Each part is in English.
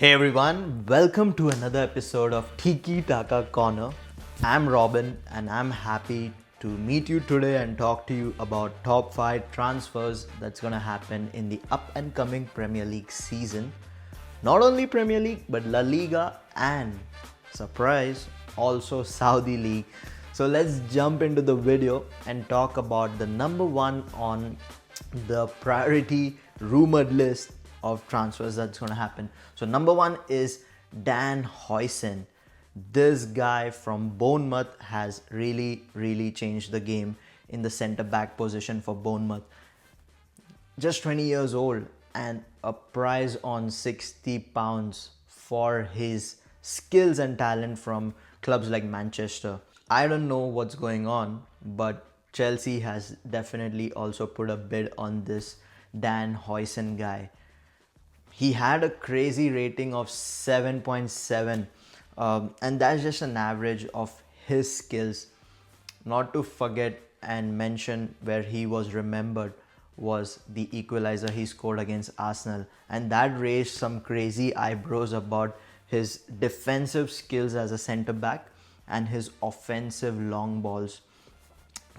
Hey everyone, welcome to another episode of Tiki, Taka Corner. I'm Robin and I'm happy to meet you today and talk to you about top 5 transfers that's going to happen in the up and coming Premier League season. Not only Premier League but La Liga and, surprise, also Saudi League. So let's jump into the video and talk about the number one on the priority rumored list of transfers that's going to happen. So number one is Dan Hoysen. This guy from Bournemouth has really changed the game in the centre back position for Bournemouth. Just 20 years old and a price on £60 for his skills and talent from clubs like Manchester. I don't know what's going on, but Chelsea has definitely also put a bid on this Dan Hoysen guy. He had a crazy rating of 7.7, and that's just an average of his skills. Not to forget and mention where he was remembered was the equalizer he scored against Arsenal, and that raised some crazy eyebrows about his defensive skills as a centre back and his offensive long balls.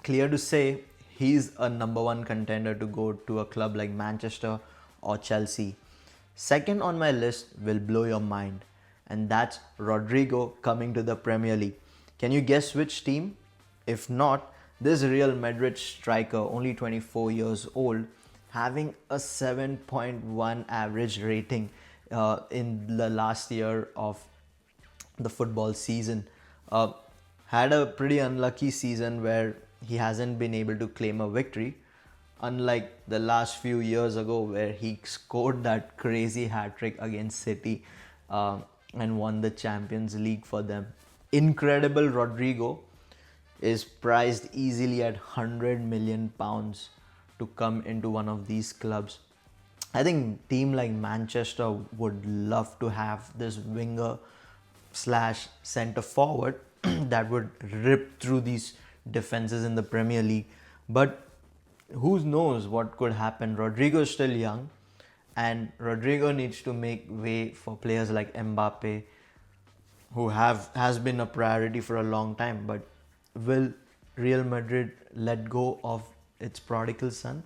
Clear to say, he's a number one contender to go to a club like Manchester or Chelsea. Second on my list will blow your mind, and that's Rodrigo coming to the Premier League. Can you guess which team? If not, this Real Madrid striker, only 24 years old, having a 7.1 average rating in the last year of the football season. Had a pretty unlucky season where he hasn't been able to claim a victory, unlike the last few years ago where he scored that crazy hat-trick against City and won the Champions League for them. Incredible Rodrigo is priced easily at £100 million to come into one of these clubs. I think team like Manchester would love to have this winger slash centre forward that would rip through these defenses in the Premier League. But who knows what could happen? Rodrigo is still young, and Rodrigo needs to make way for players like Mbappe, who has been a priority for a long time. But will Real Madrid let go of its prodigal son?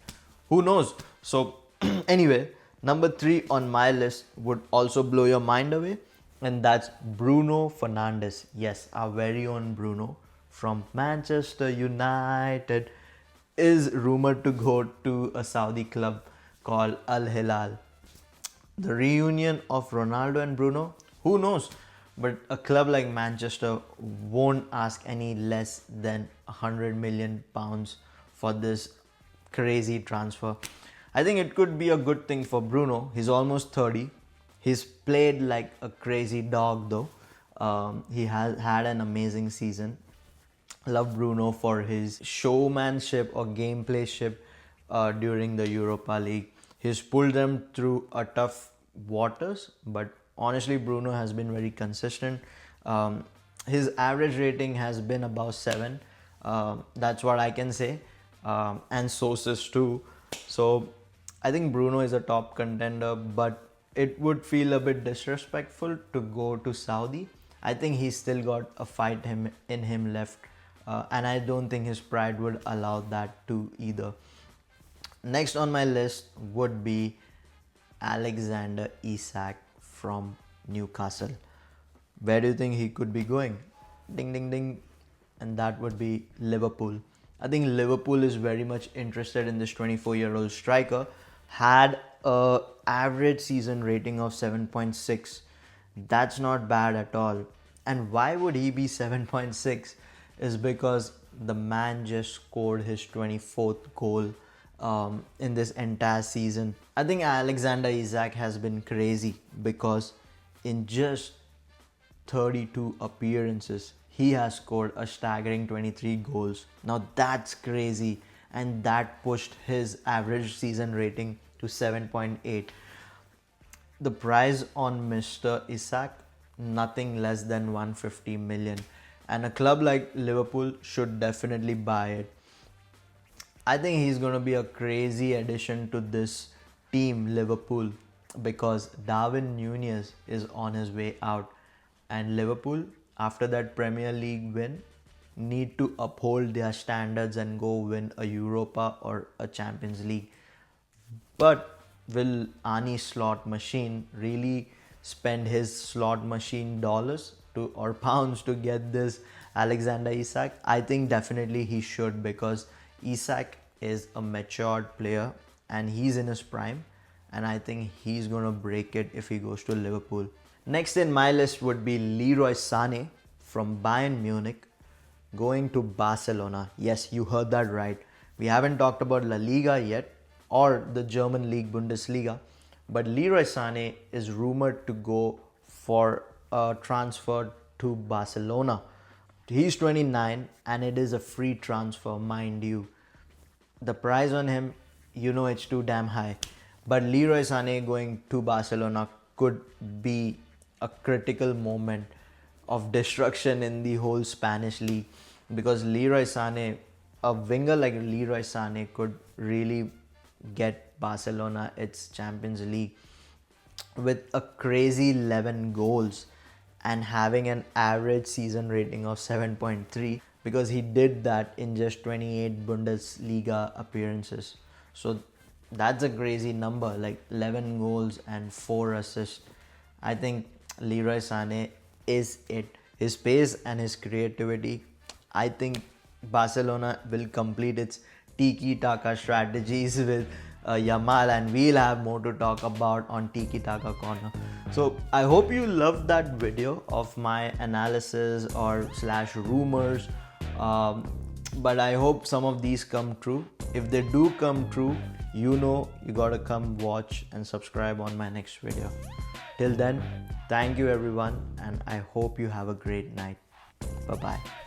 Who knows? So anyway, number 3 on my list would also blow your mind away, and that's Bruno Fernandes. Yes, our very own Bruno from Manchester United is rumored to go to a Saudi club called Al Hilal. The reunion of Ronaldo and Bruno, who knows? But a club like Manchester won't ask any less than £100 million for this crazy transfer. I think it could be a good thing for Bruno. He's almost 30. He's played like a crazy dog though. He has had an amazing season. Love Bruno for his showmanship or gameplayship during the Europa League. He's pulled them through a tough waters, but honestly, Bruno has been very consistent. His average rating has been above 7. That's what I can say, and sources too. So I think Bruno is a top contender, but it would feel a bit disrespectful to go to Saudi. I think he's still got a fight in him left. And I don't think his pride would allow that too either. Next on my list would be Alexander Isak from Newcastle. Where do you think he could be going? Ding ding ding. And that would be Liverpool. I think Liverpool is very much interested in this 24-year-old striker. Had a average season rating of 7.6. That's not bad at all. And why would he be 7.6? Is because the man just scored his 24th goal in this entire season. I think Alexander Isak has been crazy because in just 32 appearances, he has scored a staggering 23 goals. Now that's crazy, and that pushed his average season rating to 7.8. The price on Mr. Isak, nothing less than 150 million. And a club like Liverpool should definitely buy it. I think he's going to be a crazy addition to this team, Liverpool. because Darwin Nunez is on his way out, and Liverpool, after that Premier League win, need to uphold their standards and go win a Europa or a Champions League. But will Ani slot machine really spend his slot machine dollars to or pounds to get this Alexander Isak? I think definitely he should, because Isak is a matured player and he's in his prime, and I think he's gonna break it if he goes to Liverpool. Next in my list would be Leroy Sané from Bayern Munich going to Barcelona. Yes, you heard that right. We haven't talked about La Liga yet or the German league Bundesliga, but Leroy Sané is rumored to go for a transfer to Barcelona. He's 29 and it is a free transfer, mind you. The price on him, you know, it's too damn high. But Leroy Sané going to Barcelona could be a critical moment of destruction in the whole Spanish league, because Leroy Sané, a winger like Leroy Sané, could really get Barcelona its Champions League with a crazy 11 goals and having an average season rating of 7.3, because he did that in just 28 Bundesliga appearances. So that's a crazy number, like 11 goals and 4 assists. I think Leroy Sané is it. His pace and his creativity, I think Barcelona will complete its Tiki Taka strategies with Yamal, and we'll have more to talk about on Tiki Taka Corner. So I hope you loved that video of my analysis or slash rumors, but I hope some of these come true. If they do come true, you know you gotta come watch and subscribe on my next video. Till then, thank you everyone, and I hope you have a great night. Bye bye.